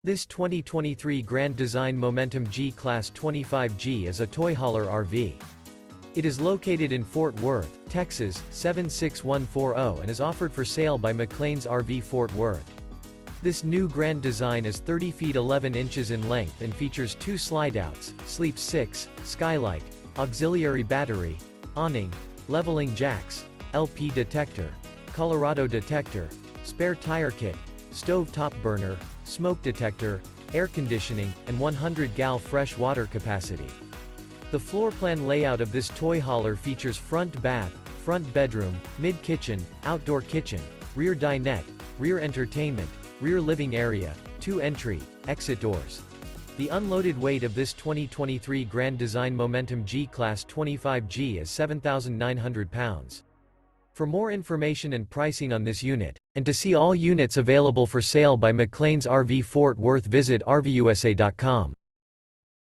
This 2023 Grand Design Momentum G-Class 25G is a toy hauler RV. It is located in Fort Worth, Texas, 76140 and is offered for sale by McClain's RV Fort Worth. This new Grand Design is 30 feet 11 inches in length and features 2 slideouts, Sleep 6, Skylight, auxiliary battery, awning, leveling jacks, LP detector, Colorado detector, spare tire kit, stove top burner, smoke detector, air conditioning, and 100 gal fresh water capacity. The floor plan layout of this toy hauler features front bath, front bedroom, mid-kitchen, outdoor kitchen, rear dinette, rear entertainment, rear living area, 2 entry, exit doors. The unloaded weight of this 2023 Grand Design Momentum G-Class 25G is 7,900 pounds. For more information and pricing on this unit, and to see all units available for sale by McClain's RV Fort Worth, visit RVUSA.com.